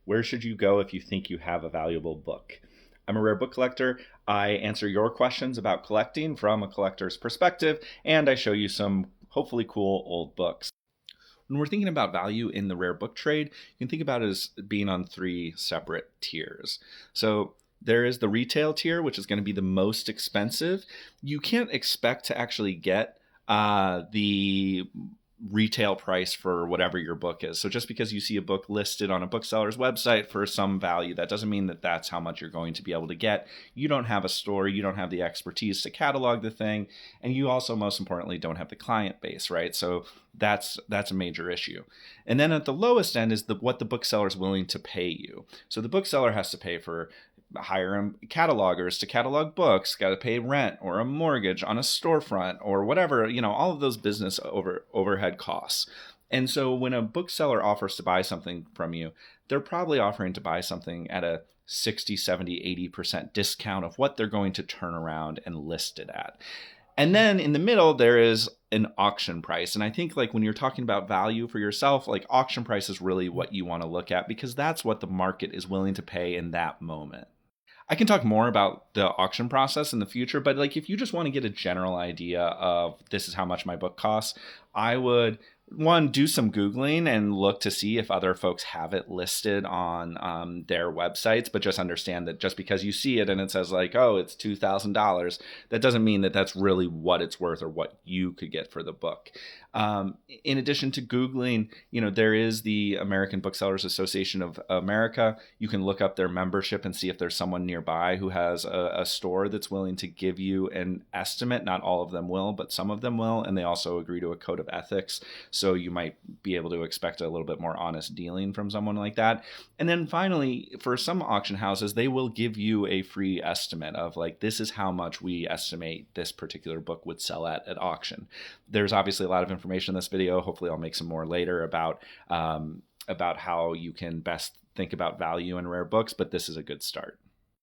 Where should you go if you think you have a valuable book? I'm a rare book collector. I answer your questions about collecting from a collector's perspective, and I show you some hopefully cool old books. When we're thinking about value in the rare book trade, you can think about it as being on three separate tiers. So there is the retail tier, which is going to be the most expensive. You can't expect to actually get the retail price for whatever your book is. So just because you see a book listed on a bookseller's website for some value, that doesn't mean that that's how much you're going to be able to get. You don't have a store, you don't have the expertise to catalog the thing, and you also, most importantly, don't have the client base, right? So that's a major issue. And then at the lowest end is what the bookseller is willing to pay you. So the bookseller has to pay for hire catalogers to catalog books, got to pay rent or a mortgage on a storefront or whatever, all of those business overhead costs. And so when a bookseller offers to buy something from you, they're probably offering to buy something at a 60, 70, 80% discount of what they're going to turn around and list it at. And then in the middle, there is an auction price. And I think when you're talking about value for yourself, auction price is really what you want to look at because that's what the market is willing to pay in that moment. I can talk more about the auction process in the future, but if you just want to get a general idea of this is how much my book costs, I would do some Googling and look to see if other folks have it listed on their websites, but just understand that just because you see it and it says oh, it's $2,000, that doesn't mean that that's really what it's worth or what you could get for the book. In addition to Googling, there is the American Booksellers Association of America. You can look up their membership and see if there's someone nearby who has a store that's willing to give you an estimate. Not all of them will, but some of them will. And they also agree to a code of ethics. So you might be able to expect a little bit more honest dealing from someone like that. And then finally, for some auction houses, they will give you a free estimate of this is how much we estimate this particular book would sell at auction. There's obviously a lot of information in this video. Hopefully I'll make some more later about how you can best think about value in rare books, but this is a good start.